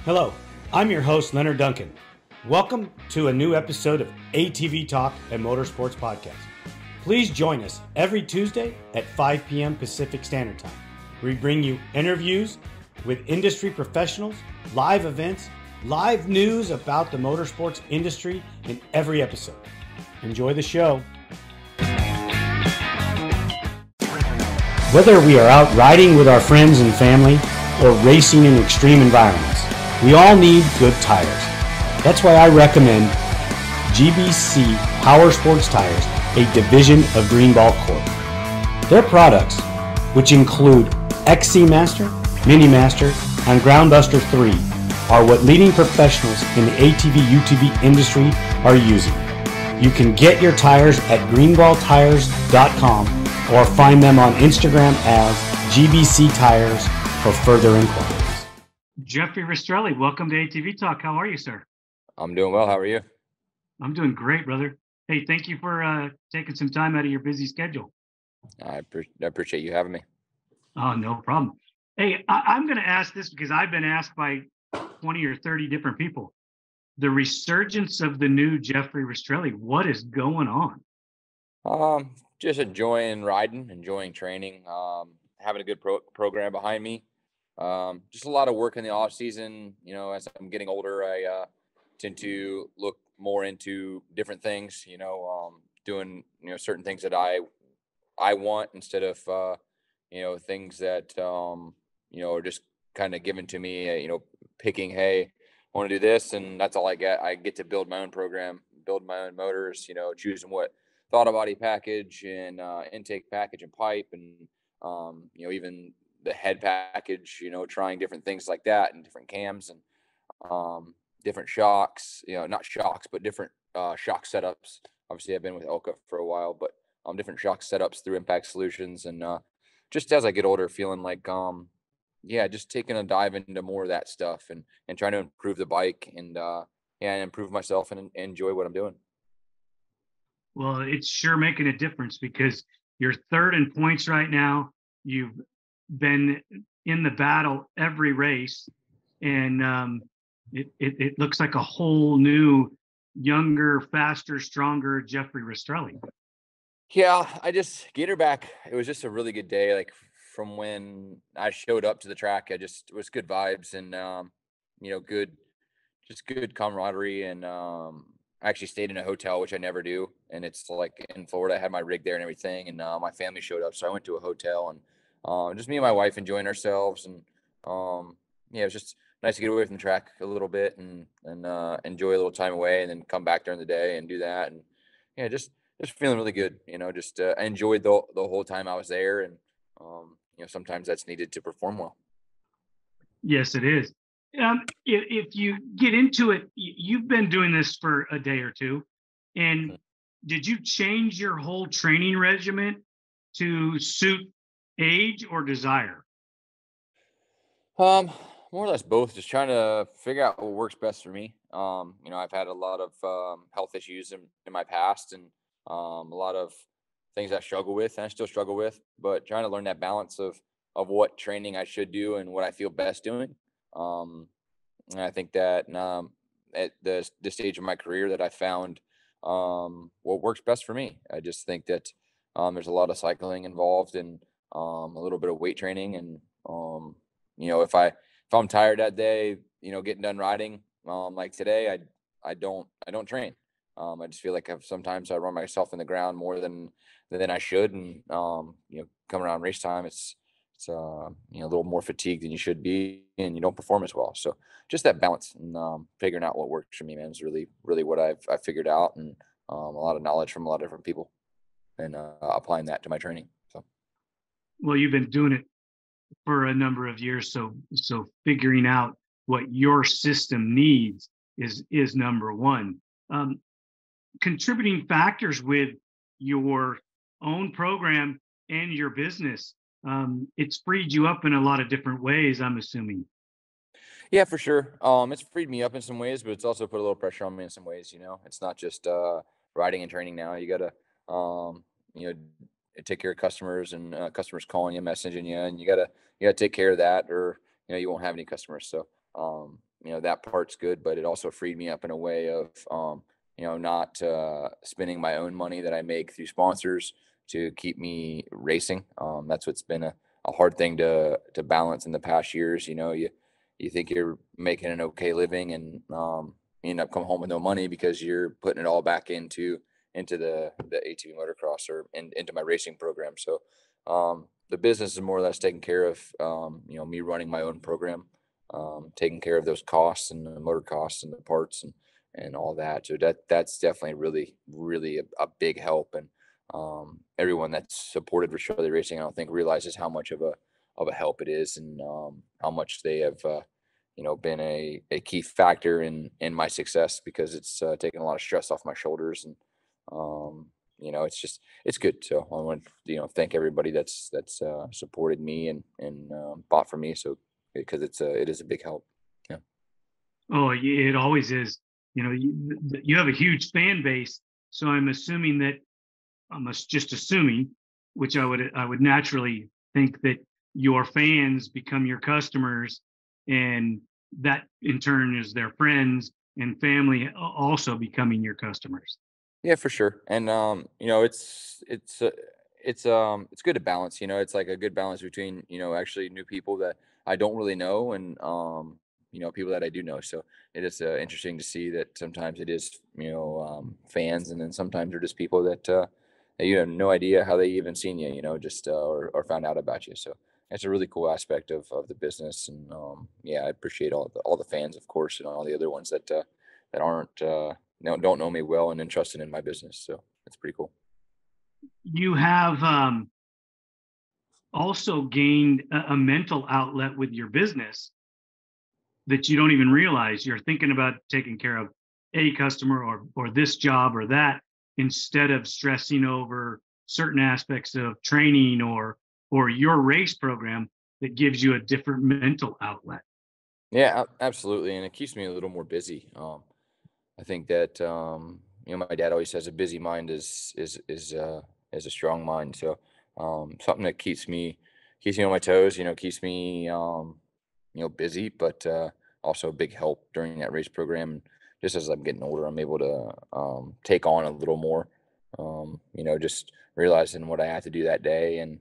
Hello, I'm your host, Leonard Duncan. Welcome to a new episode of ATV-TALK and Motorsports Podcast. Please join us every Tuesday at 5 p.m. Pacific Standard Time. We bring you interviews with industry professionals, live events, live news about the motorsports industry in every episode. Enjoy the show. Whether we are out riding with our friends and family or racing in extreme environments, we all need good tires. That's why I recommend GBC Power Sports Tires, a division of Greenball Corp. Their products, which include XC Master, Mini Master, and Groundbuster 3, are what leading professionals in the ATV-UTV industry are using. You can get your tires at greenballtires.com or find them on Instagram as GBC Tires for further inquiries. Jeffery Rastrelli, welcome to ATV Talk. How are you, sir? I'm doing well. How are you? I'm doing great, brother. Hey, thank you for taking some time out of your busy schedule. I appreciate you having me. Oh, no problem. Hey, I'm going to ask this because I've been asked by 20 or 30 different people. The resurgence of the new Jeffery Rastrelli, what is going on? Just enjoying riding, enjoying training, having a good program behind me. Just a lot of work in the off season. You know, as I'm getting older, I tend to look more into different things. Doing certain things that I want instead of things that are just kind of given to me. Picking, hey, I want to do this, and that's all I get. I get to build my own program, build my own motors. Choosing what throttle body package and intake package and pipe, and even the head package. Trying different things like that, and different cams and different shocks. Not shocks, but different shock setups. Obviously, I've been with Elka for a while, but different shock setups through Impact Solutions, and just as I get older, feeling like just taking a dive into more of that stuff and trying to improve the bike and improve myself and enjoy what I'm doing. Well, it's sure making a difference because you're third in points right now. You've been in the battle every race, and it looks like a whole new, younger, faster, stronger Jeffery Rastrelli. Yeah, I just get her back. It was just a really good day. Like from when I showed up to the track, it was good vibes and good camaraderie. And I actually stayed in a hotel, which I never do. And it's like in Florida, I had my rig there and everything. And my family showed up, so I went to a hotel and just me and my wife enjoying ourselves. And it was just nice to get away from the track a little bit and enjoy a little time away, and then come back during the day and do that. And just feeling really good. I enjoyed the whole time I was there, and sometimes that's needed to perform well. Yes, it is. If you get into it, you've been doing this for a day or two, and did you change your whole training regimen to suit age or desire? More or less both. Just trying to figure out what works best for me. I've had a lot of health issues in my past, and a lot of things I struggle with, and I still struggle with. But trying to learn that balance of what training I should do and what I feel best doing. And I think that at this stage of my career that I found what works best for me. I just think that there's a lot of cycling involved and a little bit of weight training, and if I'm tired that day, getting done riding, like today, I don't train. I just feel like sometimes I run myself in the ground more than I should, and coming around race time, it's a little more fatigued than you should be, and you don't perform as well. So just that balance and figuring out what works for me, man, is really, really what I've figured out, and a lot of knowledge from a lot of different people, and applying that to my training. So, well, you've been doing it for a number of years, so figuring out what your system needs is number one. Contributing factors with your own program and your business, it's freed you up in a lot of different ways, I'm assuming. Yeah, for sure. It's freed me up in some ways, but it's also put a little pressure on me in some ways. It's not just riding and training now. You gotta take care of customers, and customers calling you, messaging you, and you gotta take care of that, or you won't have any customers. So that part's good, but it also freed me up in a way of, not spending my own money that I make through sponsors to keep me racing. That's what's been a hard thing to balance in the past years. You think you're making an okay living, and you end up coming home with no money because you're putting it all back into the ATV motocross or into my racing program. So the business is more or less taking care of me running my own program, taking care of those costs and the motor costs and the parts and all that. So that's definitely really, really a big help. And everyone that's supported Rastrelli Racing, I don't think realizes how much of a help it is, and how much they have been a key factor in my success, because it's taken a lot of stress off my shoulders. And it's good. So I want to thank everybody that's supported me and bought for me. So because it is a big help. Yeah. Oh, it always is. You have a huge fan base, so I'm assuming that just assuming, which I would naturally think that your fans become your customers, and that in turn is their friends and family also becoming your customers. Yeah, for sure. And it's good to balance. It's like a good balance between actually new people that I don't really know, and people that I do know. So it is interesting to see that sometimes it is fans, and then sometimes they're just people that you have no idea how they even seen you, just or found out about you. So it's a really cool aspect of the business. And yeah, I appreciate all the fans, of course, and all the other ones that aren't don't know me well and interested in my business. So it's pretty cool. You have also gained a mental outlet with your business that you don't even realize. You're thinking about taking care of a customer or this job or that, instead of stressing over certain aspects of training or your race program that gives you a different mental outlet. Yeah, absolutely. And it keeps me a little more busy. I think that my dad always says a busy mind is a strong mind. So something that keeps me on my toes, keeps me busy, but also a big help during that race program. And just as I'm getting older, I'm able to take on a little more. Just realizing what I have to do that day, and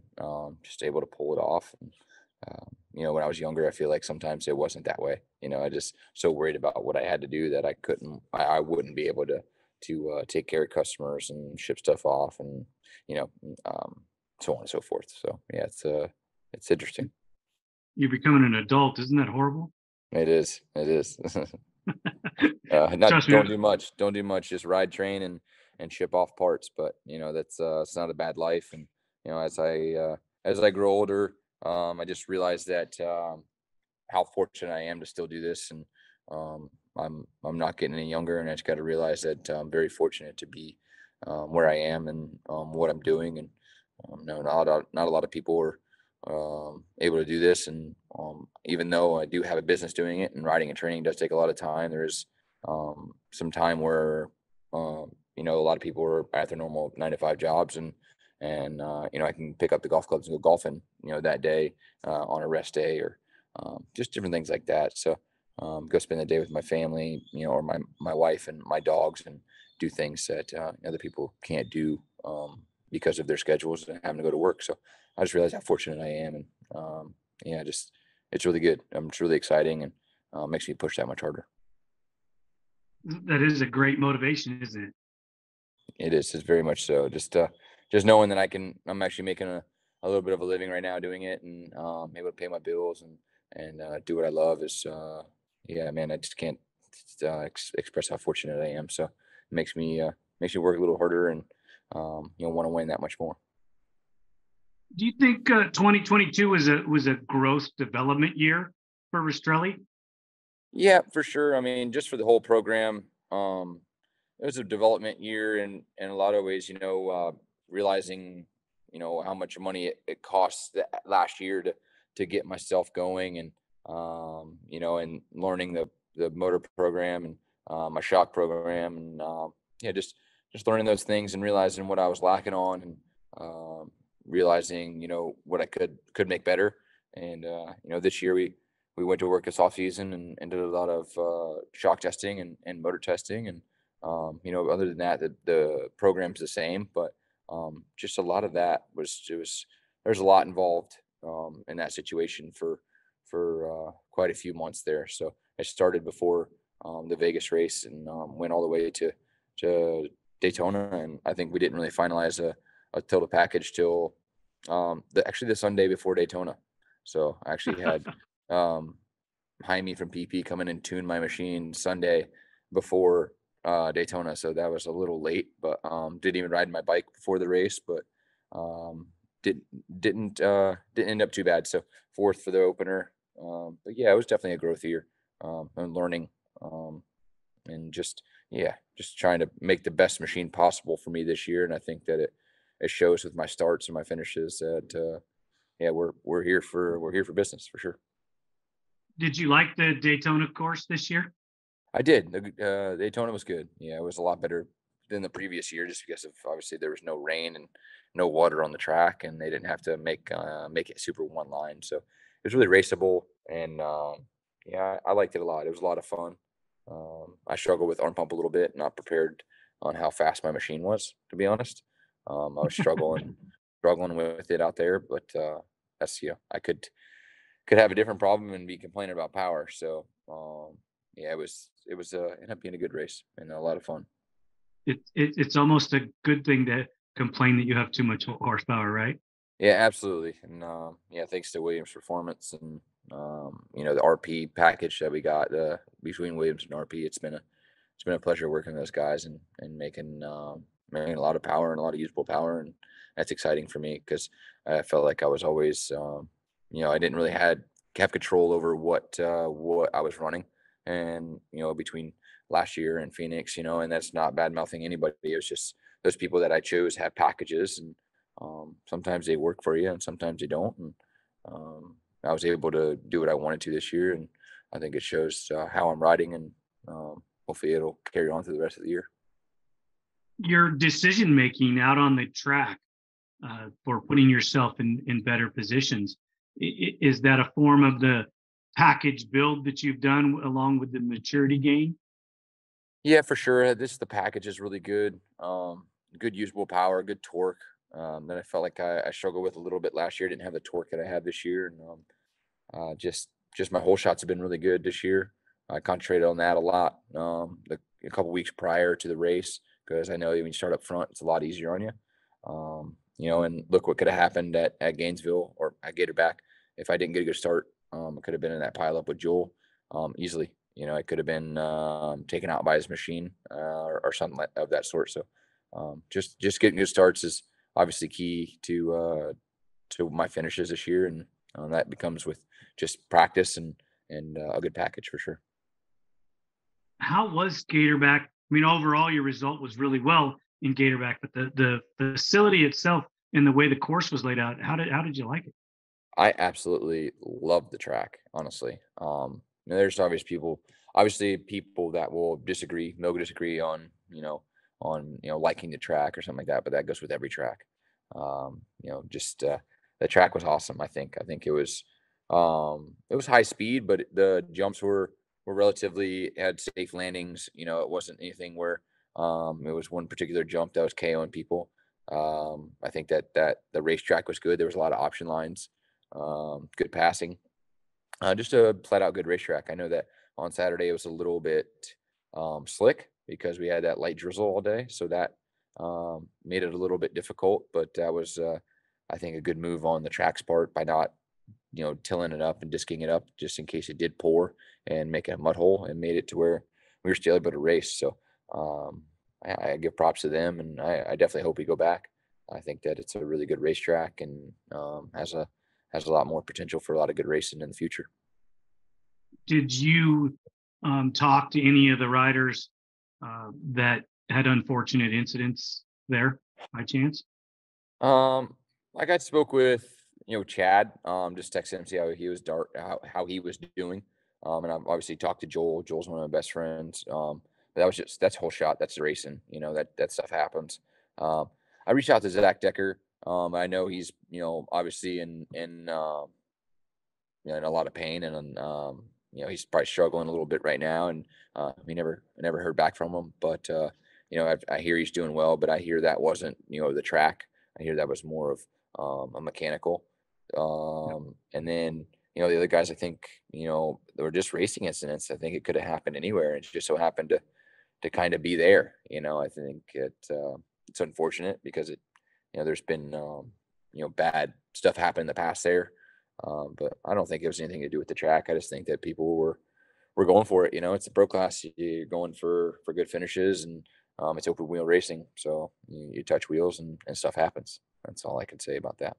just able to pull it off. And, when I was younger, I feel like sometimes it wasn't that way. I just so worried about what I had to do that I wouldn't be able to take care of customers and ship stuff off, and you know, um, so on and so forth. So yeah, it's interesting. You're becoming an adult. Isn't that horrible? It is. It is. Not Trust me. don't do much. Just ride, train, and ship off parts. But that's it's not a bad life. And as I grow older, I just realized that how fortunate I am to still do this. And I'm not getting any younger, and I just got to realize that I'm very fortunate to be where I am, and what I'm doing. And no, not a lot of people are able to do this. And even though I do have a business doing it, and riding and training does take a lot of time, there is some time where a lot of people are at their normal 9 to 5 jobs, and I can pick up the golf clubs and go golfing that day on a rest day, or just different things like that. So go spend the day with my family, or my wife and my dogs, and do things that other people can't do because of their schedules and having to go to work. So I just realized how fortunate I am. And yeah, just it's really good. It's really exciting, and makes me push that much harder. That is a great motivation, isn't it? It is. It's very much so. Just knowing that I'm actually making a little bit of a living right now doing it, and able to pay my bills and do what I love is, yeah, man, I just can't express how fortunate I am. So it makes me work a little harder, and want to win that much more. Do you think 2022 was a growth development year for Rastrelli? Yeah, for sure. I mean, just for the whole program, it was a development year in a lot of ways. Realizing how much money it costs last year to get myself going, and and learning the motor program, and my shock program, and yeah, just learning those things, and realizing what I was lacking on, and realizing what I could make better. And this year we went to work this off season and did a lot of shock testing and motor testing. And, other than that, the program's the same, but just a lot of that there's a lot involved in that situation for quite a few months there. So I started before the Vegas race and went all the way to Daytona. And I think we didn't really finalize a total package till the Sunday before Daytona. So I actually had Jaime from PP come in and tune my machine Sunday before Daytona. So that was a little late, but didn't even ride my bike before the race, but didn't end up too bad. So fourth for the opener. But yeah, it was definitely a growth year and learning and just trying to make the best machine possible for me this year. And I think that it shows with my starts and my finishes that we're here for business for sure. Did you like the Daytona course this year? I did. The Daytona was good. Yeah, it was a lot better than the previous year, just because of obviously there was no rain and no water on the track, and they didn't have to make it super one line. So it was really raceable, and I liked it a lot. It was a lot of fun. I struggled with arm pump a little bit, not prepared on how fast my machine was, to be honest. I was struggling with it out there, but that's I could have a different problem and be complaining about power. So it was ended up being a good race and a lot of fun. It's almost a good thing to complain that you have too much horsepower, right? Yeah, absolutely. And thanks to Williams Performance and the RP package that we got between Williams and RP, it's been a pleasure working with those guys and making a lot of power and a lot of usable power, and that's exciting for me because I felt like I was always I didn't really have control over what I was running, and between last year and Phoenix, and that's not bad mouthing anybody. It was just those people that I chose have packages, and sometimes they work for you and sometimes they don't. And I was able to do what I wanted to this year, and I think it shows how I'm riding, and hopefully it'll carry on through the rest of the year. Your decision making out on the track for putting yourself in better positions, is that a form of the package build that you've done along with the maturity gain? Yeah, for sure. The package is really good. Good usable power, good torque. That I felt like I struggled with a little bit last year. Didn't have the torque that I had this year, and just my whole shots have been really good this year. I concentrated on that a lot a couple weeks prior to the race, because I know when you start up front, it's a lot easier on you. And look what could have happened at Gainesville or at Gatorback if I didn't get a good start. I could have been in that pileup with Joel easily. I could have been taken out by his machine or something of that sort. So just getting good starts is obviously key to my finishes this year, and that becomes with just practice and a good package for sure. How was Gatorback? I mean, overall, your result was really well in Gatorback, but the facility itself and the way the course was laid out, how did you like it? I absolutely love the track, honestly. There's obviously people that will disagree, on, liking the track or something like that, but that goes with every track. The track was awesome. I think it was high speed, but the jumps were relatively had safe landings. It wasn't anything where it was one particular jump that was KOing people. I think that the racetrack was good. There was a lot of option lines, good passing, just a flat out good racetrack. I know that on Saturday it was a little bit slick because we had that light drizzle all day, so that made it a little bit difficult. But that was, I think, a good move on the track's part by not, tilling it up and disking it up just in case it did pour and make it a mud hole, and made it to where we were still able to race. So I give props to them, and I definitely hope we go back. I think that it's a really good racetrack and has a lot more potential for a lot of good racing in the future. Did you talk to any of the riders that had unfortunate incidents there by chance? Like I spoke with, Chad, just texted him, see how he was how he was doing. And I've obviously talked to Joel. Joel's one of my best friends. But that's whole shot. That's the racing, that stuff happens. I reached out to Zach Decker. I know he's, obviously in you know, in a lot of pain, and you know, he's probably struggling a little bit right now, and I never heard back from him, but you know, I hear he's doing well, but I hear that wasn't, you know, the track. I hear that was more of a mechanical. And then, you know, the other guys, I think, you know, they were just racing incidents. I think it could have happened anywhere. It just so happened to kind of be there. You know, I think it's unfortunate because you know, there's been, you know, bad stuff happen in the past there. But I don't think it was anything to do with the track. I just think that people were going for it. You know, it's a pro class. You're going for good finishes, and it's open wheel racing. So you touch wheels and stuff happens. That's all I can say about that.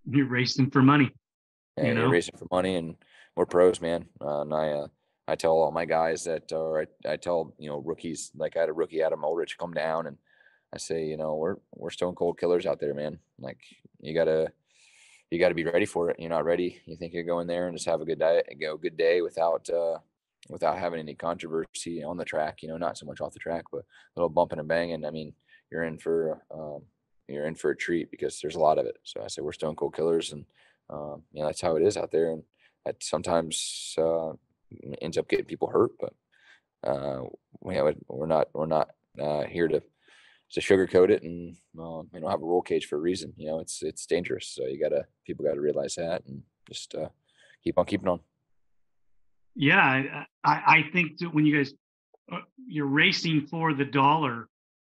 You're racing for money, Yeah, you you're know? racing for money, and we're pros, man. And I tell all my guys that, or I tell, you know, rookies, like I had a rookie, Adam Ulrich, come down, and I say, you know, we're stone cold killers out there, man. Like you gotta be ready for it. You're not ready. You think you go in there and just have a good day, go good day without having any controversy on the track. You know, not so much off the track, but a little bumping and banging. I mean, you're in for a treat because there's a lot of it. So I say we're stone cold killers, and you know, that's how it is out there, and that sometimes ends up getting people hurt. But we're not here to sugarcoat it, and we don't have a roll cage for a reason. You know, it's dangerous. So people gotta realize that, and just keep on keeping on. Yeah, I think that when you guys you're racing for the dollar,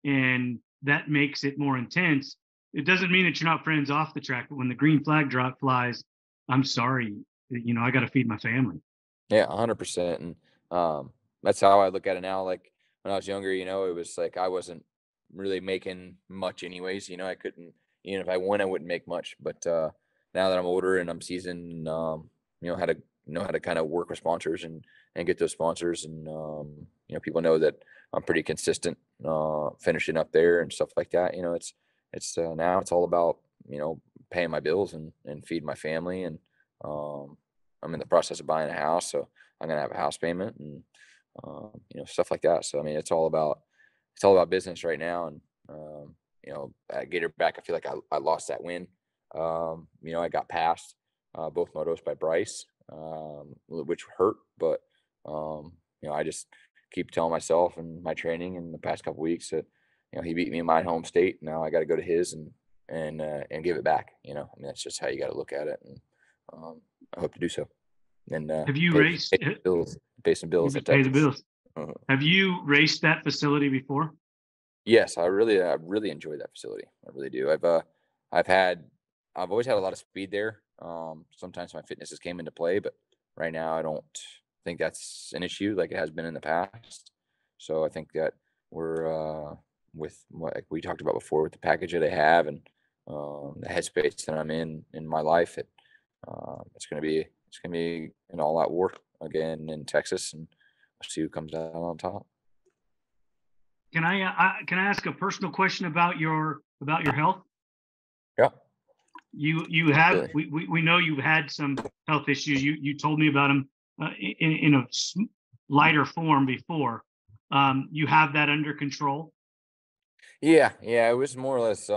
and that makes it more intense. It doesn't mean that you're not friends off the track, but when the green flag drop flies, I'm sorry, you know, I got to feed my family. Yeah, 100%. And that's how I look at it now. Like when I was younger, you know, it was like I wasn't really making much anyways. You know, I couldn't, even if I won, I wouldn't make much. But now that I'm older and I'm seasoned, you know how to kind of work with sponsors and get those sponsors, and you know, people know that I'm pretty consistent finishing up there and stuff like that. You know, it's now it's all about, you know, paying my bills and feed my family, and um, I'm in the process of buying a house, so I'm gonna have a house payment, and you know, stuff like that. So I mean, it's all about business right now, and you know, at Gatorback, I feel like I lost that win. You know, I got passed both motos by Bryce, which hurt, but you know, I just keep telling myself and my training in the past couple weeks that, you know, he beat me in my home state. Now I got to go to his and give it back. You know, I mean, that's just how you got to look at it, and I hope to do so. And Have you pay, raced? pay some bills, pay some You bills at pay the Texas. bills. Have you raced that facility before? Yes, I really enjoy that facility. I really do. I've had, I've always had a lot of speed there. Sometimes my fitness has came into play, but right now I don't think that's an issue like it has been in the past. So I think that we're with what like we talked about before, with the package that I have, and the headspace that I'm in my life. It's gonna be an all out war again in Texas, and we'll see who comes out on top. Can I ask a personal question about your health? Yeah, You have absolutely. we know you've had some health issues. You told me about them in a lighter form before. You have that under control. Yeah, yeah, it was more or less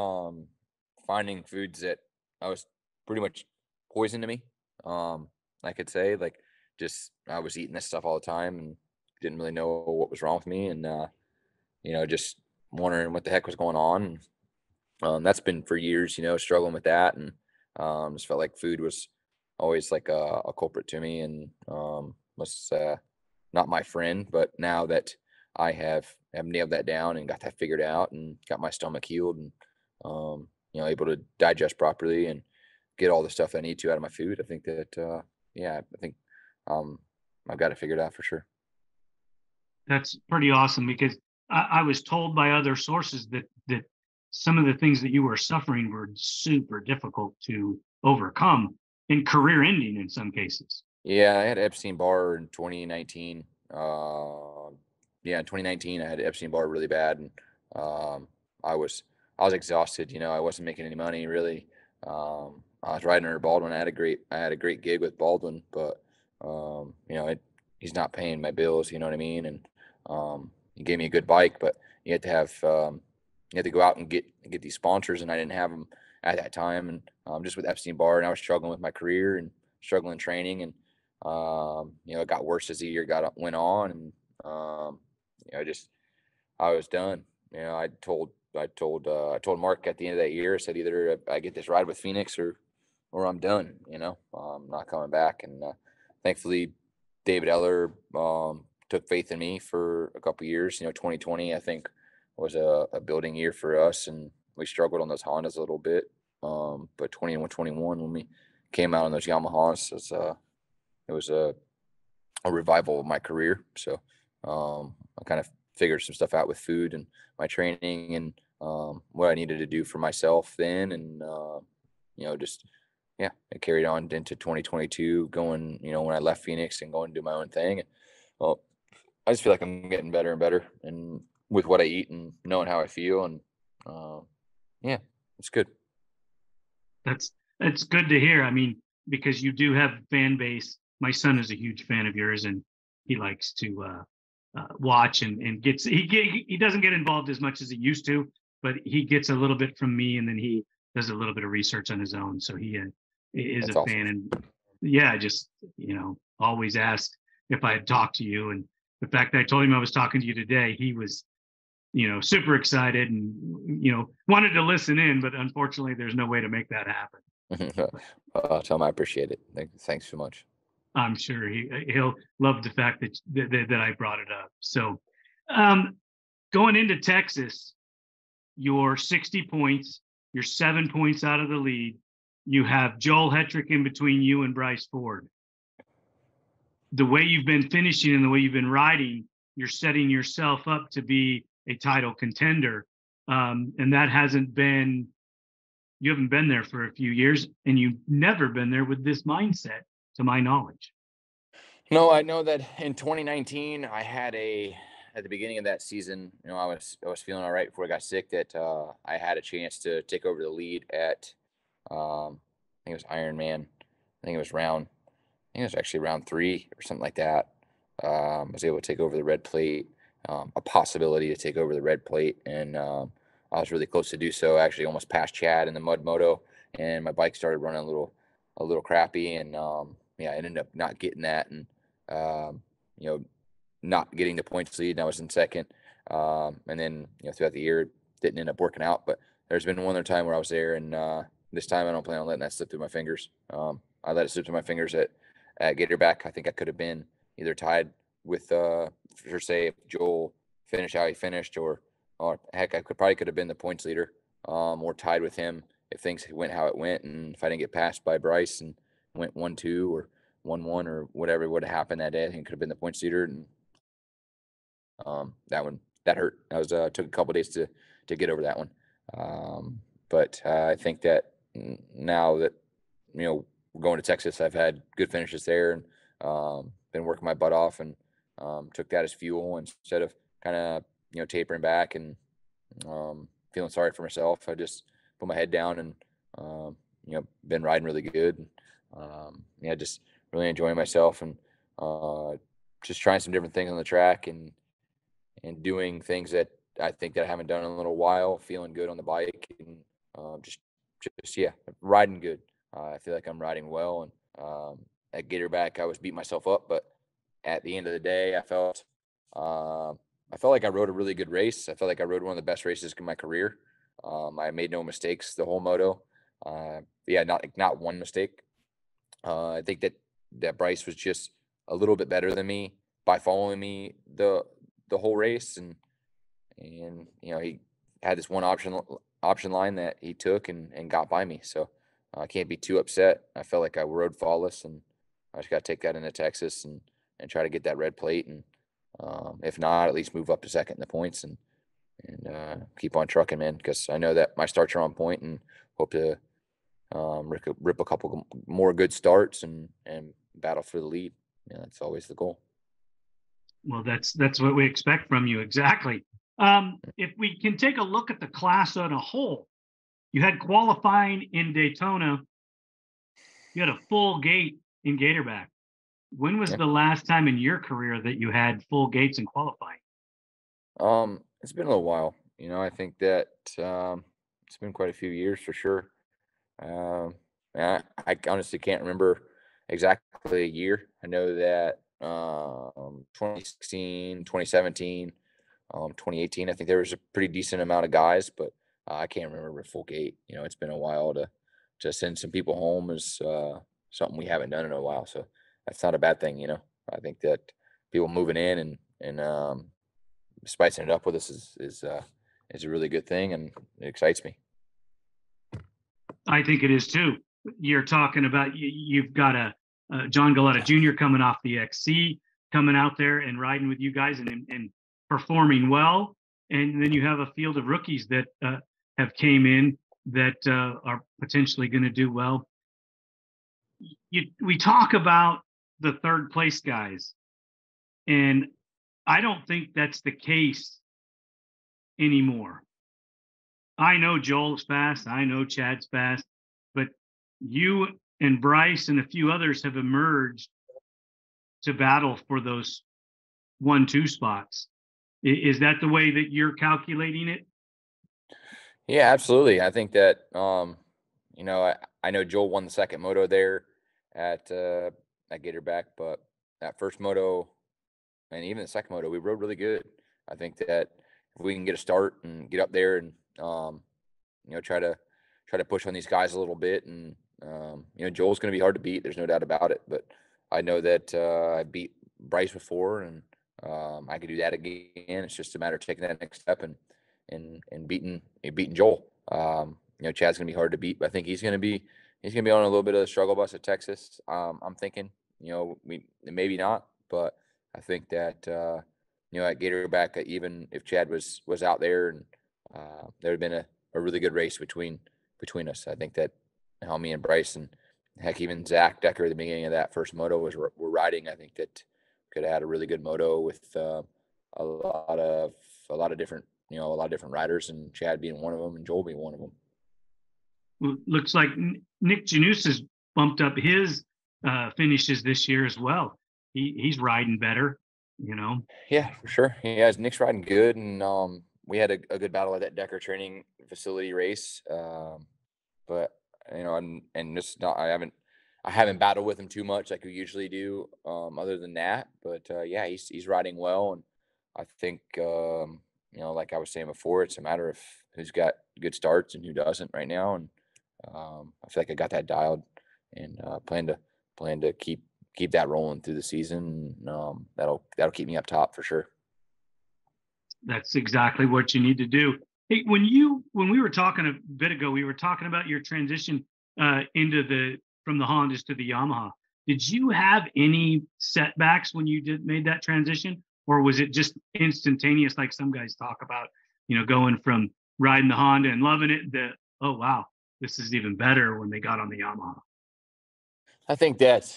finding foods that I was pretty much poison to me. I could say, like, just I was eating this stuff all the time and didn't really know what was wrong with me, and you know, just wondering what the heck was going on. And, that's been for years, you know, struggling with that, and just felt like food was always like a culprit to me, and was not my friend. But now that I have nailed that down and got that figured out and got my stomach healed, and you know, able to digest properly and get all the stuff I need to out of my food, I think that yeah, I think um, I've got it figured out for sure. That's pretty awesome because I was told by other sources that some of the things that you were suffering were super difficult to overcome and career ending in some cases. Yeah, I had Epstein Barr in 2019. Yeah, in 2019, I had Epstein Barr really bad, and um, I was I was exhausted. You know, I wasn't making any money really. I was riding under Baldwin. I had a great gig with Baldwin, but you know, he's not paying my bills. You know what I mean? And he gave me a good bike, but you had to have you had to go out and get these sponsors, and I didn't have them at that time. And just with Epstein Barr, and I was struggling with my career and struggling training, and it got worse as the year went on, and I was done. I told Mark at the end of that year, I said, either I get this ride with Phoenix or I'm done. I'm not coming back. And thankfully, David Eller took faith in me for a couple of years. 2020 I think was a building year for us, and we struggled on those Hondas a little bit. But 2021 when we came out on those Yamahas, it was a revival of my career. So I kind of figured some stuff out with food and my training, and what I needed to do for myself then. And, it carried on into 2022 going, when I left Phoenix and going to do my own thing. Well, I just feel like I'm getting better and better, and with what I eat and knowing how I feel. And it's good. That's good to hear. I mean, because you do have fan base. My son is a huge fan of yours, and he likes to watch and he doesn't get involved as much as he used to, but he gets a little bit from me, and then he does a little bit of research on his own. So he is That's a awesome. fan, and just always asked if I had talked to you, and the fact that I told him I was talking to you today, he was super excited and wanted to listen in, but unfortunately there's no way to make that happen. Tell him I appreciate it. Thanks so much. I'm sure he'll love the fact that I brought it up. So going into Texas, you're 60 points, you're 7 points out of the lead. You have Joel Hetrick in between you and Bryce Ford. The way you've been finishing and the way you've been riding, you're setting yourself up to be a title contender. And that you haven't been there for a few years, and you've never been there with this mindset, to my knowledge. No, I know that in 2019, I had at the beginning of that season, I was feeling all right before I got sick, that I had a chance to take over the lead at, I think it was Ironman. I think it was actually round 3 or something like that. I was able to take over the red plate, a possibility to take over the red plate. And I was really close to do so. I actually almost passed Chad in the mud moto, and my bike started running a little crappy. And I ended up not getting that, and not getting the points lead. And I was in second. And then throughout the year, it didn't end up working out. But there's been one other time where I was there, and this time I don't plan on letting that slip through my fingers. I let it slip through my fingers at Gatorback. I think I could have been either tied with, for say, if Joel finished how he finished, or heck, I could have been the points leader, or tied with him if things went how it went, and if I didn't get passed by Bryce and went 1-2 or 1-1 or whatever would have happened that day, I think it could have been the points leader. And that hurt. I took a couple days to get over that one. But I think that now that we're going to Texas, I've had good finishes there, and been working my butt off, and took that as fuel instead of kind of tapering back and feeling sorry for myself. I just put my head down and been riding really good. Just really enjoying myself, and just trying some different things on the track, and doing things that I think that I haven't done in a little while, feeling good on the bike, and just riding good. I feel like I'm riding well, and at Gatorback I was beating myself up, but at the end of the day, I felt like I rode a really good race. I felt like I rode one of the best races in my career. I made no mistakes the whole moto. Not one mistake. I think that Bryce was just a little bit better than me by following me the whole race, and he had this one option line that he took and got by me. So I can't be too upset. I felt like I rode flawless, and I just got to take that into Texas and try to get that red plate, and if not, at least move up to second in the points, and keep on trucking, man, because I know that my starts are on point, and hope to rip a couple more good starts and battle for the lead. That's always the goal. Well, that's what we expect from you. Exactly. If we can take a look at the class on a whole, you had qualifying in Daytona. You had a full gate in Gatorback. When was the last time in your career that you had full gates in qualifying? It's been a little while. I think that it's been quite a few years for sure. I honestly can't remember exactly a year. I know that 2016, 2017, 2018, I think there was a pretty decent amount of guys, but I can't remember a full gate. It's been a while to send some people home is something we haven't done in a while. So that's not a bad thing. I think that people moving in and spicing it up with us is a really good thing, and it excites me. I think it is too. You're talking about you've got a John Galetta Jr. coming off the XC, coming out there and riding with you guys and performing well, and then you have a field of rookies that have came in that are potentially going to do well. We talk about the third place guys, and I don't think that's the case anymore. I know Joel's fast. I know Chad's fast, but you and Bryce and a few others have emerged to battle for those 1-2 spots. Is that the way that you're calculating it? Yeah, absolutely. I think that, I know Joel won the second moto there at Gatorback, but that first moto and even the second moto, we rode really good. I think that if we can get a start and get up there and, try to push on these guys a little bit. And, Joel's going to be hard to beat. There's no doubt about it. But I know that I beat Bryce before, and I could do that again. It's just a matter of taking that next step and beating Joel. Chad's going to be hard to beat, but I think he's going to be on a little bit of a struggle bus at Texas. I'm thinking, maybe not, but I think that, at Gatorback, even if Chad was out there, and there had been a really good race between us. I think that me and Bryce, and heck, even Zach Decker at the beginning of that first moto were riding. I think that could have had a really good moto with a lot of different riders, and Chad being one of them and Joel being one of them. Well, looks like Nick Janus has bumped up his finishes this year as well. He's riding better, Yeah, for sure. Yeah, Nick's riding good, and we had a good battle at that Decker training facility race. But and this is not, I haven't battled with him too much like we usually do, other than that. But yeah, he's riding well, and I think like I was saying before, it's a matter of who's got good starts and who doesn't right now. And I feel like I got that dialed, and plan to keep that rolling through the season. That'll keep me up top for sure. That's exactly what you need to do. Hey, when we were talking a bit ago, we were talking about your transition from the Hondas to the Yamaha. Did you have any setbacks when you made that transition, or was it just instantaneous, like some guys talk about, going from riding the Honda and loving it to, oh wow, this is even better when they got on the Yamaha? I think that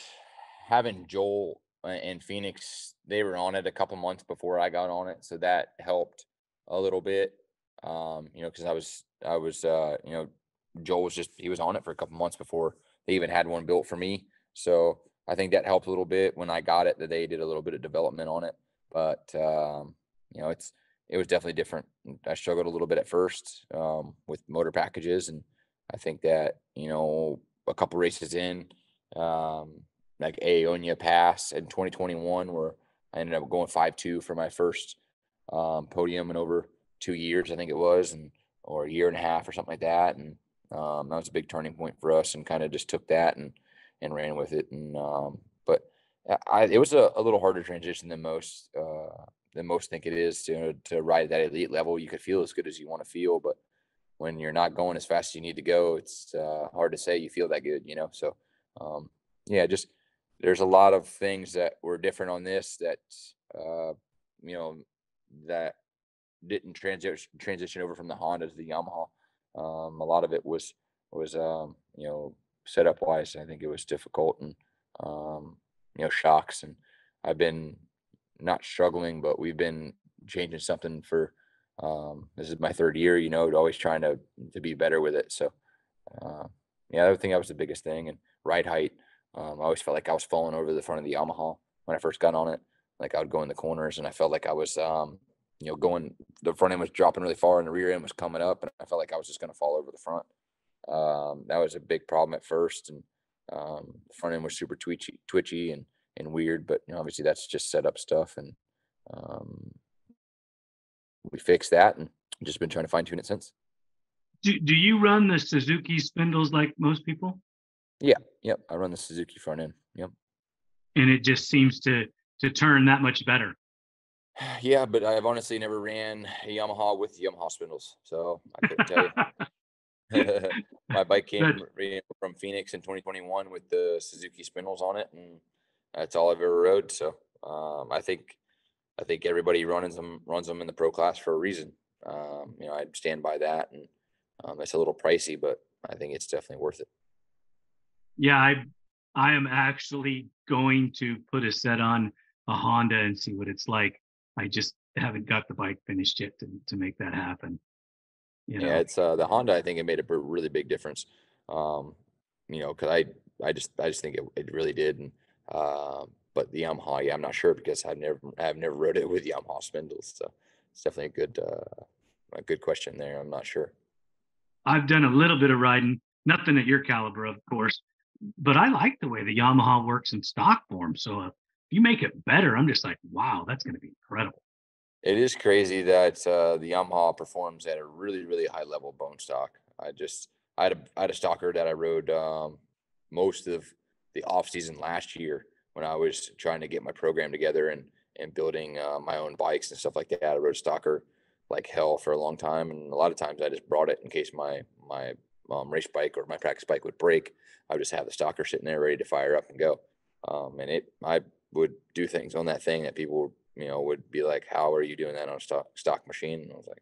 having Joel and Phoenix, they were on it a couple months before I got on it, so that helped a little bit. Because I was Joel he was on it for a couple months before they even had one built for me. So I think that helped a little bit when I got it, that they did a little bit of development on it. But it was definitely different. I struggled a little bit at first with motor packages, and I think that a couple races in, like Aonia Pass in 2021, where I ended up going 5-2 for my first podium in over 2 years, I think it was, or a year and a half or something like that. And that was a big turning point for us, and kind of just took that and ran with it. And but it was a little harder transition than most think it is to ride at that elite level. You could feel as good as you want to feel, but when you're not going as fast as you need to go, it's hard to say you feel that good, So yeah, just there's a lot of things that were different on this that that didn't transition over from the Honda to the Yamaha. A lot of it was setup wise. I think it was difficult, and shocks. And I've been not struggling, but we've been changing something for this is my third year, always trying to be better with it. So yeah, I think that was the biggest thing. And ride height, I always felt like I was falling over the front of the Yamaha when I first got on it. Like I would go in the corners, and I felt like I was going, the front end was dropping really far and the rear end was coming up, and I felt like I was just going to fall over the front. That was a big problem at first, and Front end was super twitchy and weird, but obviously that's just setup stuff. And we fixed that and just been trying to fine tune it since. Do you run the Suzuki spindles like most people? Yeah. Yep. I run the Suzuki front end. Yep. And it just seems to turn that much better. Yeah, but I've honestly never ran a Yamaha with Yamaha spindles, so I couldn't tell you. My bike came from Phoenix in 2021 with the Suzuki spindles on it, and that's all I've ever rode. So I think everybody runs them in the pro class for a reason. I'd stand by that, and it's a little pricey, but I think it's definitely worth it. Yeah, I am actually going to put a set on a Honda and see what it's like. I just haven't got the bike finished yet to make that happen. Yeah, it's the Honda. I think it made a really big difference. Because I just think it really did. And but the Yamaha, yeah, I'm not sure because I've never rode it with Yamaha spindles. So it's definitely a good question there. I'm not sure. I've done a little bit of riding, nothing at your caliber, of course, but I like the way the Yamaha works in stock form. So if you make it better, I'm just like, wow, that's going to be incredible. It is crazy that the Yamaha performs at a really, really high level bone stock. I had a stalker that I rode most of the off season last year when I was trying to get my program together and building my own bikes and stuff like that. I rode a stalker like hell for a long time, and a lot of times I just brought it in case my race bike or my practice bike would break. I would just have the stalker sitting there ready to fire up and go. I would do things on that thing that people would be like, how are you doing that on a stock machine? And I was like,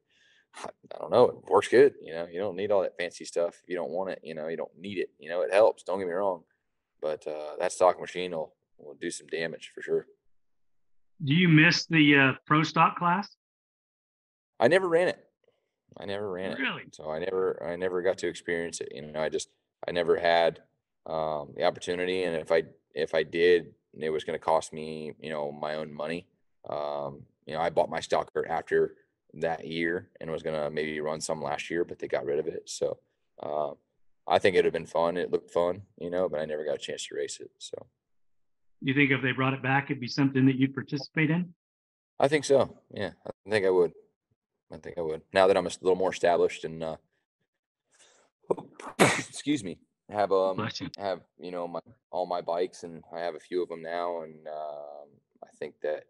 I don't know. It works good. You don't need all that fancy stuff. If you don't want it, you don't need it. It helps. Don't get me wrong. But that stock machine will do some damage for sure. Do you miss the pro stock class? I never ran it. Really? So I never got to experience it. I never had the opportunity. And if I did, it was going to cost me, my own money. I bought my stalker after that year and was going to maybe run some last year, but they got rid of it. So I think it'd have been fun. It looked fun, but I never got a chance to race it. So you think if they brought it back, it'd be something that you'd participate in? I think so. Yeah, I think I would. Now that I'm a little more established and excuse me, have all my bikes, and I have a few of them now, and I think that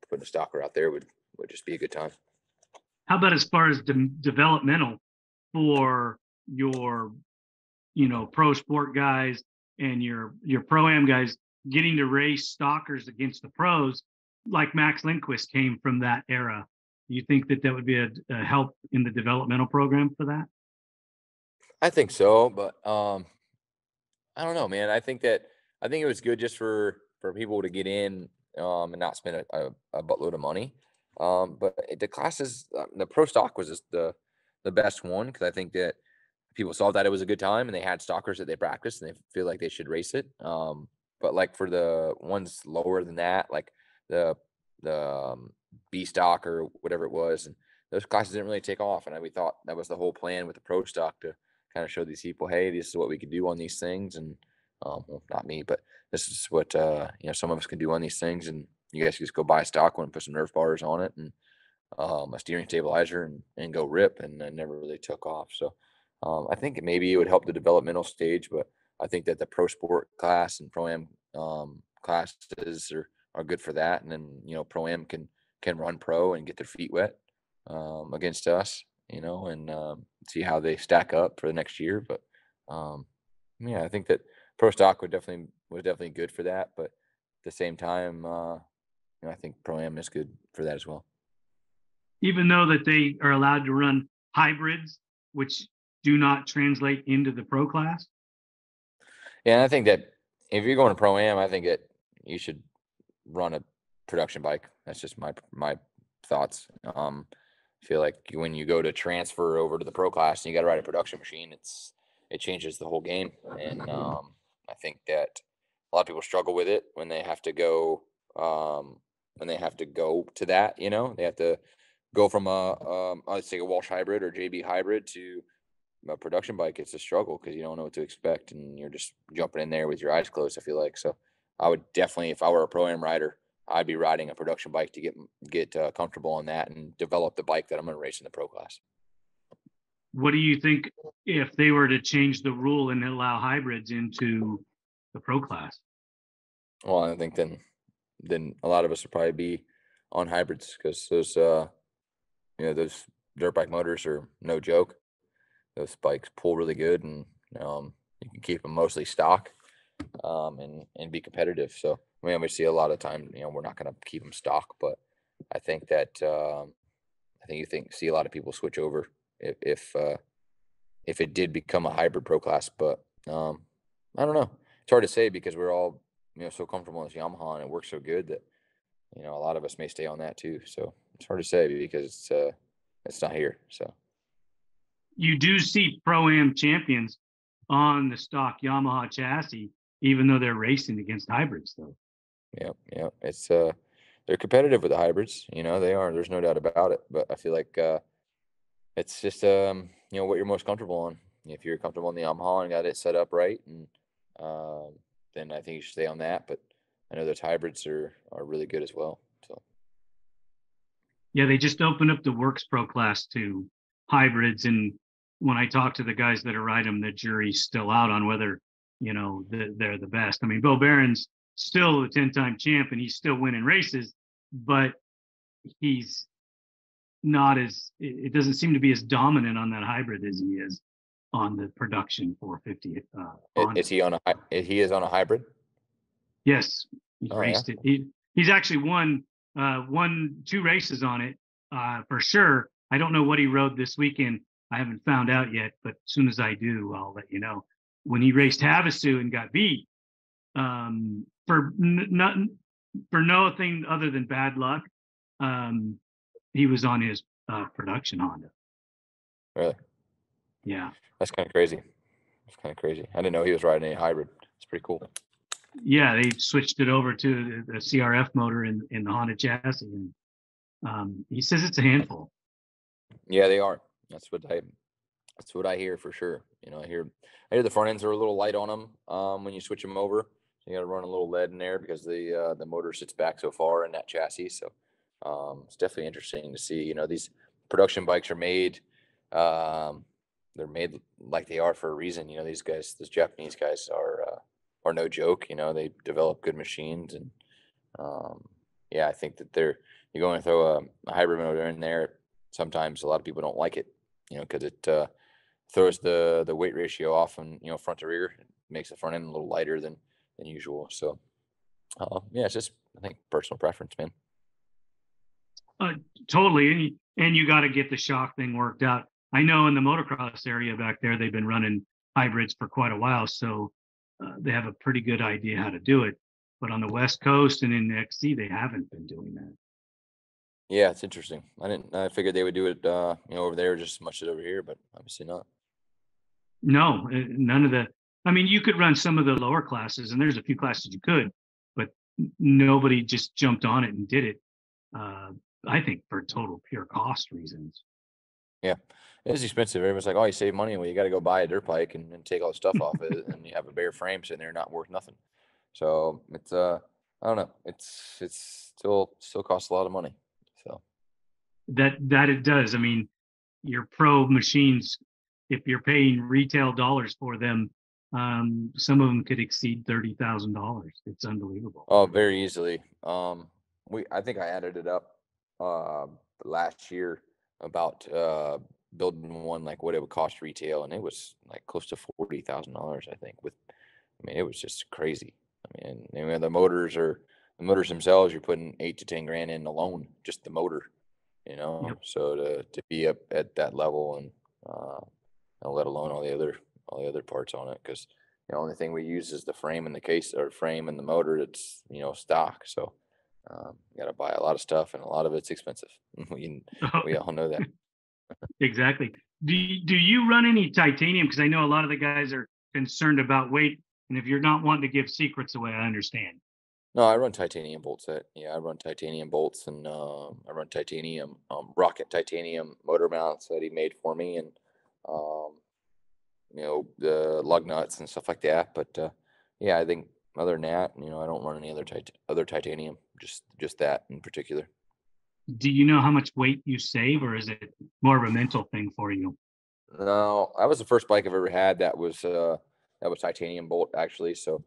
putting a stalker out there would just be a good time. How about as far as developmental for your pro sport guys and your pro-am guys getting to race stalkers against the pros, like Max Lindquist came from that era? Do you think that would be a help in the developmental program for that? I think so, but I don't know, man. I think it was good just for people to get in and not spend a buttload of money. But the classes, the pro stock was just the best one because I think that people saw that it was a good time and they had stalkers that they practiced and they feel like they should race it. But like for the ones lower than that, like the B stock or whatever it was, and those classes didn't really take off. And we thought that was the whole plan with the pro stock to kind of show these people, hey, this is what we can do on these things. And well, not me, but this is what some of us can do on these things. And you guys can just go buy a stock one and put some Nerf bars on it and a steering stabilizer and go rip. And it never really took off. So I think maybe it would help the developmental stage, but I think that the pro sport class and pro-am classes are good for that. And then, pro-am can run pro and get their feet wet against us, and see how they stack up for the next year. But I think that pro stock was definitely good for that. But at the same time, I think pro-am is good for that as well. Even though that they are allowed to run hybrids, which do not translate into the pro class? Yeah, I think that if you're going to pro-am, I think that you should run a production bike. That's just my thoughts. I feel like when you go to transfer over to the pro class and you got to ride a production machine, it changes the whole game. And I think that a lot of people struggle with it when they have to go to that. They have to go from let's say a Walsh hybrid or JB hybrid to a production bike, it's a struggle because you don't know what to expect, and you're just jumping in there with your eyes closed, I feel like. So I would definitely, if I were a Pro-Am rider, I'd be riding a production bike to get comfortable on that and develop the bike that I'm going to race in the pro class. What do you think if they were to change the rule and allow hybrids into the pro class? Well, I think then a lot of us would probably be on hybrids because those those dirt bike motors are no joke. Those bikes pull really good, and you can keep them mostly stock, and be competitive. So I mean, we see a lot of time, we're not going to keep them stock, but I think that I think see a lot of people switch over if it did become a hybrid pro class. But I don't know. It's hard to say because we're all so comfortable with Yamaha and it works so good that a lot of us may stay on that too. So it's hard to say because it's not here. So You do see Pro-Am champions on the stock Yamaha chassis, even though they're racing against hybrids, though. Yeah. It's they're competitive with the hybrids. They are. There's no doubt about it. But I feel like it's just what you're most comfortable on. If you're comfortable on the Yamaha and got it set up right, and then I think you should stay on that. But I know those hybrids are really good as well. So yeah, they just opened up the Works Pro class to hybrids, and when I talk to the guys that are riding them, the jury's still out on whether they're the best. I mean, Bo Barron's still a 10-time champ, and he's still winning races, but he's not as, it doesn't seem to be as dominant on that hybrid as he is on the production 450. is he on he is on a hybrid? Yes, he's raced yeah. it. He's actually won 2 races on it for sure. I don't know what he rode this weekend. I haven't found out yet, but as soon as I do, I'll let you know. When he raced Havasu and got beat, for nothing other than bad luck, he was on his production Honda. Really? Yeah. That's kind of crazy. I didn't know he was riding a hybrid. It's pretty cool. Yeah, they switched it over to the CRF motor in the Honda chassis, and he says it's a handful. Yeah, they are. That's what I hear for sure. I hear the front ends are a little light on them when you switch them over. You got to run a little lead in there because the motor sits back so far in that chassis. So it's definitely interesting to see. These production bikes are made. They're made like they are for a reason. These Japanese guys are no joke. They develop good machines, and I think that you're going to throw a hybrid motor in there. Sometimes a lot of people don't like it, because it throws the weight ratio off, and front to rear. It makes the front end a little lighter than usual. So it's just, I think, personal preference, man. Totally, and you got to get the shock thing worked out. I know in the motocross area back there, they've been running hybrids for quite a while, so they have a pretty good idea how to do it. But on the West Coast and in the XC, they haven't been doing that. Yeah, it's interesting. I figured they would do it, over there just as much as over here, but obviously not. No, none of the. I mean, you could run some of the lower classes, and there's a few classes you could, but nobody just jumped on it and did it. I think for total pure cost reasons. Yeah, it is expensive. Everyone's like, "Oh, you save money." Well, you got to go buy a dirt bike and take all the stuff off it, and you have a bare frame sitting there not worth nothing. So it's I don't know. It's still costs a lot of money. So That it does. I mean, your pro machines, if you're paying retail dollars for them, some of them could exceed $30,000. It's unbelievable. oh, very easily. I think I added it up last year about building one, like what it would cost retail, and it was like close to $40,000. I think it was just crazy. I mean the motors themselves, you're putting 8 to 10 grand in alone, just the motor. Yep. So to be up at that level, and let alone all the other parts on it, because the only thing we use is the frame and the case, or frame and the motor. It's stock. So you got to buy a lot of stuff, and a lot of it's expensive. We all know that. Exactly. Do you run any titanium? Because I know a lot of the guys are concerned about weight, and if you're not wanting to give secrets away, I understand. No, I run titanium bolts. I run titanium bolts, and I run titanium rocket titanium motor mounts that he made for me, and the lug nuts and stuff like that. But yeah, I think other than that, I don't run any other titanium, just that in particular. Do you know how much weight you save, or is it more of a mental thing for you? No, that was the first bike I've ever had that was titanium bolt actually. So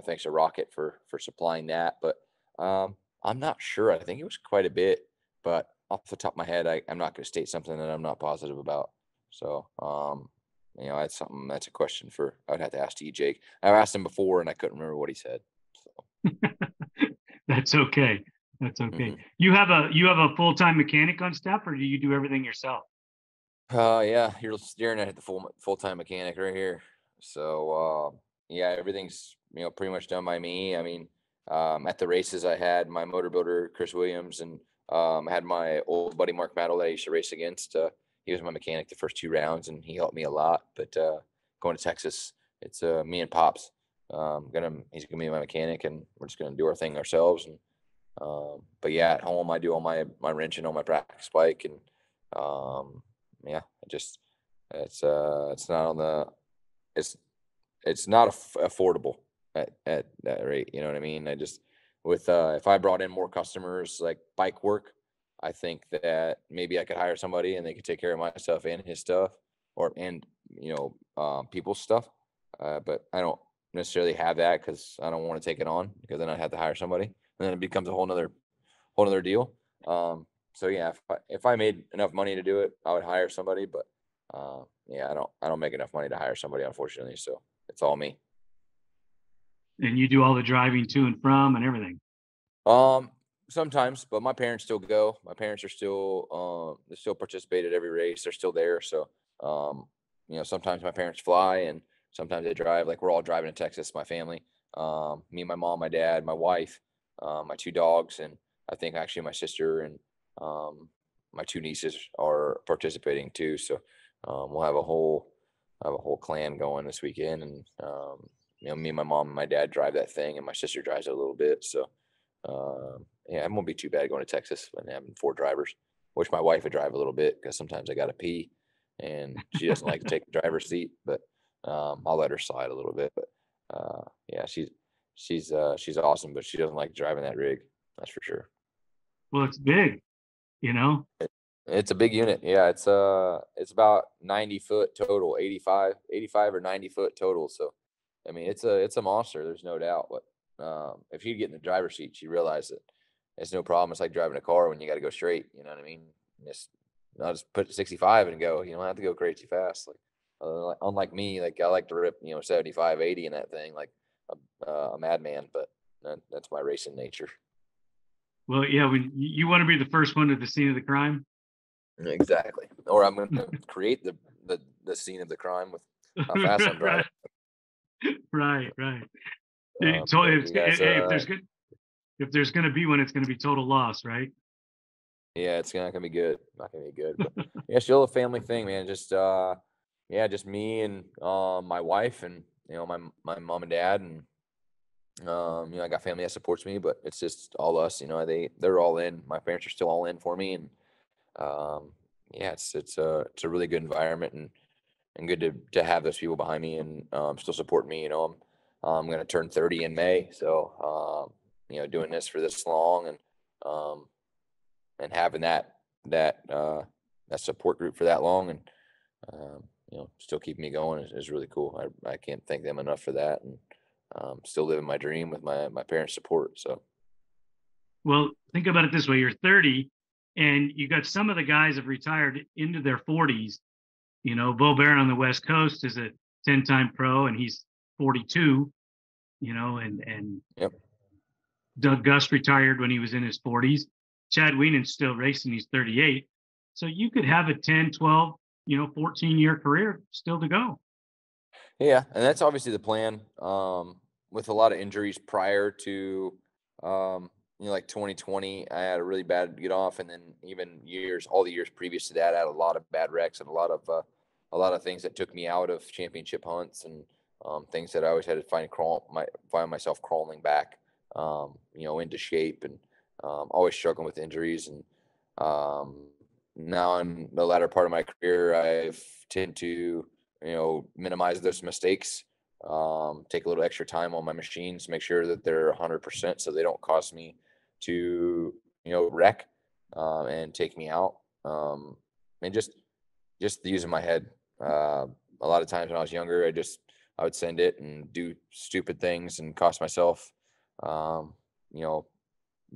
thanks to Rocket for supplying that. But I'm not sure. I think it was quite a bit, but off the top of my head, I'm not going to state something that I'm not positive about. So that's a question I would have to ask to you, Jake. I've asked him before and I couldn't remember what he said. So. That's okay. That's okay. Mm-hmm. You have a full-time mechanic on staff, or do you do everything yourself? Yeah, you're staring at the full-time mechanic right here. So yeah, everything's pretty much done by me. I mean, at the races I had my motor builder Chris Williams, and I had my old buddy Mark Mattel that I used to race against. He was my mechanic the first 2 rounds, and he helped me a lot. But going to Texas, it's me and Pops. He's gonna be my mechanic, and we're just gonna do our thing ourselves. And but yeah, at home I do all my wrenching on my practice bike, and yeah, it's not on the it's not affordable at that rate. You know what I mean? I just with if I brought in more customers like bike work, I think that maybe I could hire somebody and they could take care of my stuff and his stuff, and people's stuff. But I don't necessarily have that because I don't want to take it on, because then I have to hire somebody, and then it becomes a whole nother deal. So yeah, if I made enough money to do it, I would hire somebody. But yeah, I don't make enough money to hire somebody, unfortunately. So it's all me. And you do all the driving to and from and everything. Sometimes, but my parents still go. My parents are still they still participate at every race. They're still there. So sometimes my parents fly and sometimes they drive. Like we're all driving to Texas, my family. Me, my mom, my dad, my wife, my 2 dogs, and I think actually my sister and my 2 nieces are participating too. So we'll have a whole clan going this weekend, and me, my mom, and my dad drive that thing, and my sister drives it a little bit. So yeah, it won't be too bad going to Texas when having 4 drivers. Wish my wife would drive a little bit because sometimes I got to pee, and she doesn't like to take the driver's seat. But I'll let her slide a little bit. But yeah, she's awesome, but she doesn't like driving that rig. That's for sure. Well, it's big, It's a big unit. Yeah, it's about 90 foot total, 85 or 90 foot total. So, I mean, it's a monster. There's no doubt. But if you get in the driver's seat, you realize that it's no problem. It's like driving a car when you got to go straight. You know what I mean? I'll just put 65 and go. You don't have to go crazy fast. Like unlike me, like I like to rip 75, 80 in that thing like a madman. But that's my racing nature. Well, yeah, when you want to be the first one at the scene of the crime. Exactly. Or I'm going to create the scene of the crime with how fast I'm driving. Right. So if there's going to be one, it's going to be total loss, right? Yeah, it's not going to be good. Not going to be good. But yeah, still a family thing, man. Just just me and my wife and my mom and dad, and I got family that supports me, but it's just all us. They're all in. My parents are still all in for me, and yeah, it's a really good environment, and good to have those people behind me and still support me. I'm going to turn 30 in May, so doing this for this long and having that support group for that long, and still keeping me going is really cool. I can't thank them enough for that, and still living my dream with my parents' support. So, well, think about it this way: you're 30, and you got some of the guys have retired into their 40s. Bo Barron on the West Coast is a 10-time pro, and he's 42. And yep. Doug Gust retired when he was in his 40s. Chad Wienen's still racing; he's 38. So you could have a 10, 12, 14-year career still to go. Yeah, and that's obviously the plan. With a lot of injuries prior to, like 2020, I had a really bad get off, and then even all the years previous to that, I had a lot of bad wrecks and a lot of things that took me out of championship hunts, and things that I always had to find myself crawling back, into shape, and always struggling with injuries. And now in the latter part of my career, I've tend to minimize those mistakes, take a little extra time on my machines, make sure that they're 100% so they don't cause me to, wreck, and take me out. And just using my head. A lot of times when I was younger, I would send it and do stupid things and um, you know,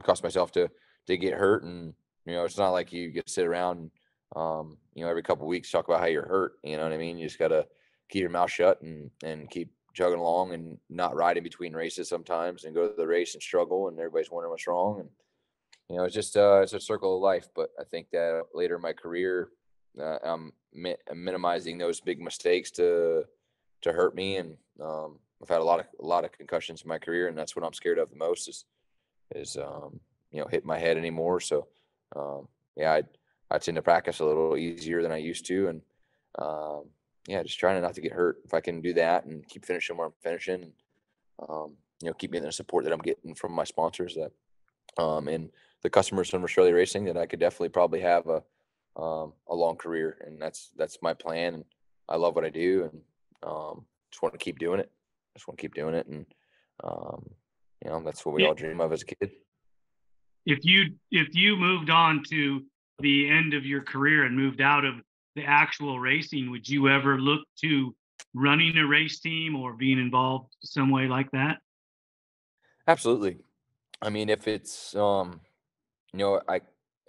cost myself to get hurt. And it's not like you get to sit around and every couple of weeks talk about how you're hurt. You know what I mean? You just gotta keep your mouth shut and keep chugging along and not ride in between races sometimes and go to the race and struggle and everybody's wondering what's wrong. And it's just it's a circle of life. But I think that later in my career, I'm minimizing those big mistakes to hurt me. And I've had a lot of concussions in my career, and that's what I'm scared of the most is hit my head anymore. So yeah, I tend to practice a little easier than I used to, and just trying not to get hurt. If I can do that and keep finishing where I'm finishing, keep getting the support that I'm getting from my sponsors, that and the customers from Rastrelli Racing, that I could definitely probably have a long career. And that's my plan. And I love what I do, and just want to keep doing it. And that's what we all dream of as a kid. If you moved on to the end of your career and moved out of the actual racing, would you ever look to running a race team or being involved some way like that? Absolutely. I mean, if it's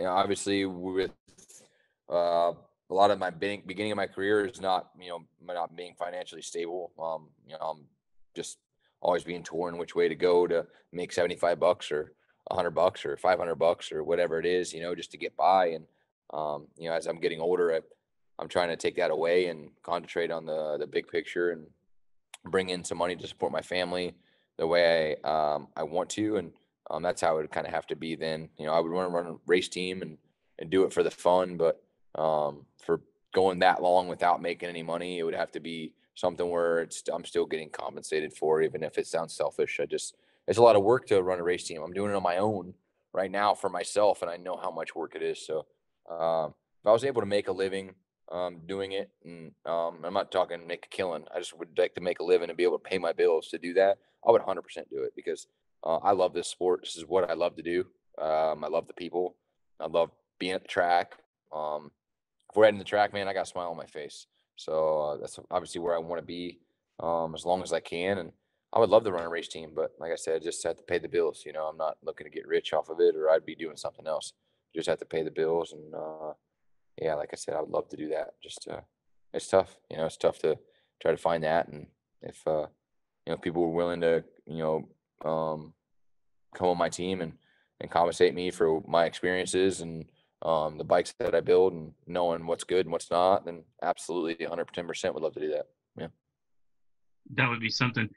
obviously with a lot of my beginning of my career is not being financially stable. I'm just always being torn which way to go to make $75 or $100 or $500 or whatever it is, just to get by. And as I'm getting older, I'm trying to take that away and concentrate on the big picture and bring in some money to support my family the way I want to. And that's how it would kind of have to be then. I would want to run a race team and do it for the fun, but for going that long without making any money, it would have to be something where I'm still getting compensated for, even if it sounds selfish. It's a lot of work to run a race team. I'm doing it on my own right now for myself, and I know how much work it is. So if I was able to make a living doing it, and I'm not talking make a killing, I just would like to make a living and be able to pay my bills to do that, I would 100% do it, because I love this sport. This is what I love to do. I love the people. I love being at the track. If we're heading the track, man, I got a smile on my face. So that's obviously where I want to be as long as I can. And I would love to run a race team, but like I said, I just have to pay the bills. I'm not looking to get rich off of it, or I'd be doing something else. Just have to pay the bills. And like I said, I would love to do that. Just it's tough. It's tough to try to find that. And if people were willing to come on my team and compensate me for my experiences and the bikes that I build and knowing what's good and what's not, then absolutely 110% would love to do that. Yeah. That would be something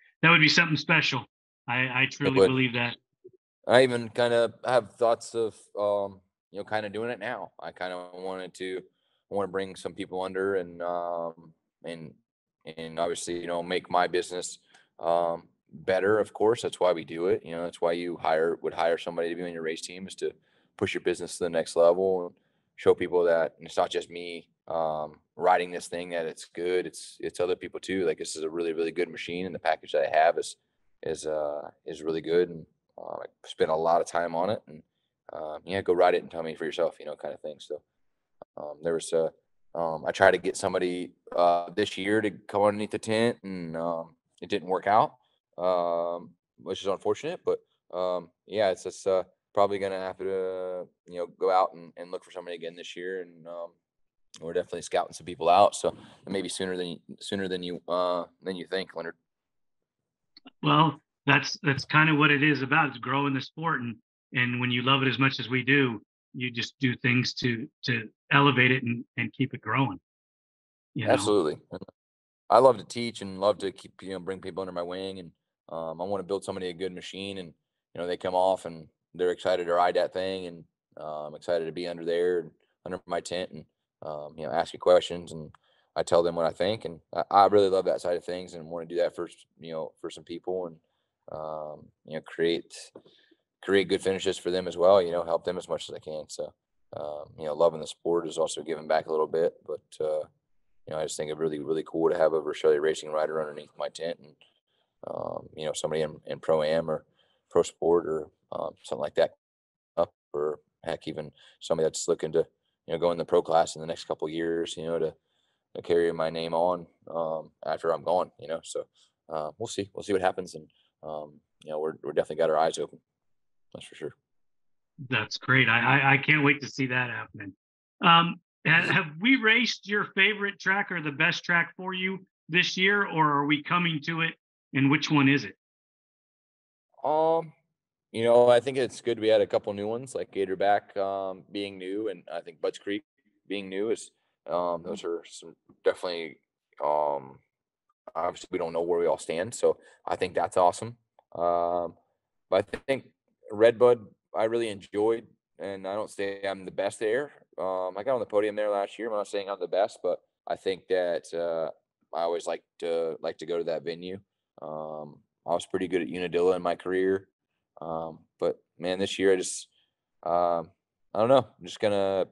special. I truly believe that. I even kind of have thoughts of, kind of doing it now. I kind of want to bring some people under and obviously, make my business better. Of course, that's why we do it. That's why you would hire somebody to be on your race team, is to push your business to the next level and show people that it's not just me riding this thing, that it's good. It's other people too. Like, this is a really, really good machine, and the package that I have is really good. And I spent a lot of time on it, and go ride it and tell me for yourself, kind of thing. So there was I tried to get somebody this year to come underneath the tent, and it didn't work out, which is unfortunate. But it's just probably gonna have to go out and look for somebody again this year. And we're definitely scouting some people out, so maybe sooner than you think, Leonard. Well, that's kind of what it is about, is growing the sport. And when you love it as much as we do, you just do things to elevate it and keep it growing. Absolutely. I love to teach and love to keep, bring people under my wing. And I want to build somebody a good machine, and, they come off and they're excited to ride that thing. And I'm excited to be under there and under my tent and, ask you questions, and I tell them what I think. And I really love that side of things, and want to do that for some people, and, create good finishes for them as well, help them as much as I can. So, loving the sport is also giving back a little bit, but, I just think it's really, really cool to have a Rastrelli Racing rider underneath my tent, and somebody in Pro Am or Pro Sport or something like that, or heck, even somebody that's looking to go in the pro class in the next couple of years, to carry my name on after I'm gone. So we'll see what happens, and we're definitely got our eyes open. That's for sure. That's great. I can't wait to see that happening. Have we raced your favorite track or the best track for you this year, or are we coming to it? And which one is it? I think it's good we had a couple new ones, like Gatorback being new, and I think Butts Creek being new is those are some definitely obviously we don't know where we all stand, so I think that's awesome. But I think Redbud I really enjoyed, and I don't say I'm the best there. I got on the podium there last year. I'm not saying I'm the best, but I think that I always like to go to that venue. I was pretty good at Unadilla in my career, but man, this year I don't know. I'm just gonna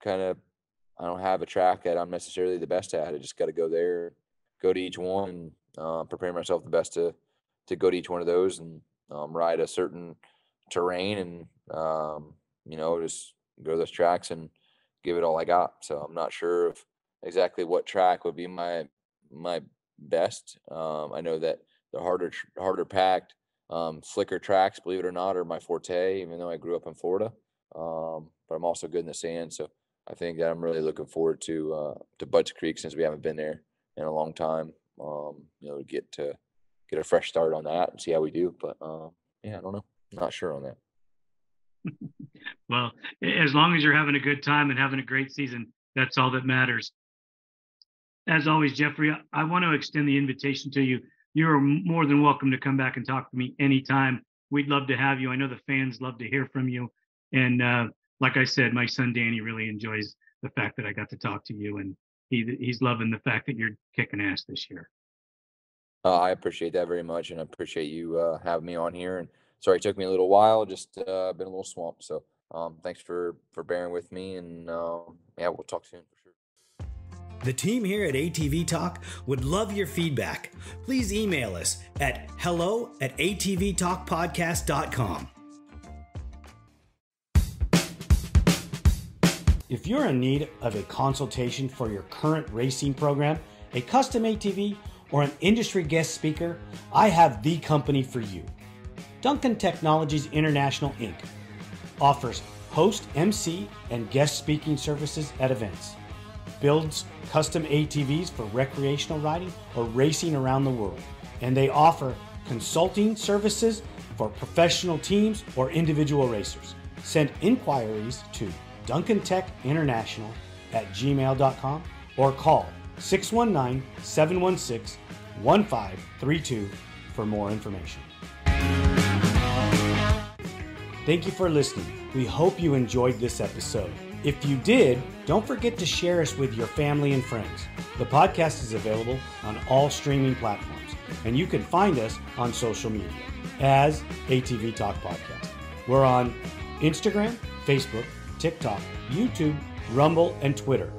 kind of I don't have a track that I'm necessarily the best at. I just got to go there, go to each one, and prepare myself the best to go to each one of those and ride a certain terrain and just go to those tracks and give it all I got. So I'm not sure of exactly what track would be my best. I know that the harder packed, slicker tracks, believe it or not, are my forte, even though I grew up in Florida. But I'm also good in the sand. So I think that I'm really looking forward to Butts Creek, since we haven't been there in a long time. To get a fresh start on that and see how we do. But I don't know. I'm not sure on that. Well, as long as you're having a good time and having a great season, that's all that matters. As always, Jeffrey, I want to extend the invitation to you. You're more than welcome to come back and talk to me anytime. We'd love to have you. I know the fans love to hear from you. And like I said, my son Danny really enjoys the fact that I got to talk to you, and he's loving the fact that you're kicking ass this year. I appreciate that very much, and I appreciate you having me on here. And sorry it took me a little while, just been a little swamped. So thanks for bearing with me, and we'll talk soon for sure. The team here at ATV-TALK would love your feedback. Please email us at hello@atvtalkpodcast.com. If you're in need of a consultation for your current racing program, a custom ATV, or an industry guest speaker, I have the company for you. Duncan Technologies International, Inc. offers host, MC, and guest speaking services at events. Builds custom ATVs for recreational riding or racing around the world. And they offer consulting services for professional teams or individual racers. Send inquiries to duncantechinternational@gmail.com or call 619-716-1532 for more information. Thank you for listening. We hope you enjoyed this episode. If you did, don't forget to share us with your family and friends. The podcast is available on all streaming platforms, and you can find us on social media as ATV Talk Podcast. We're on Instagram, Facebook, TikTok, YouTube, Rumble, and Twitter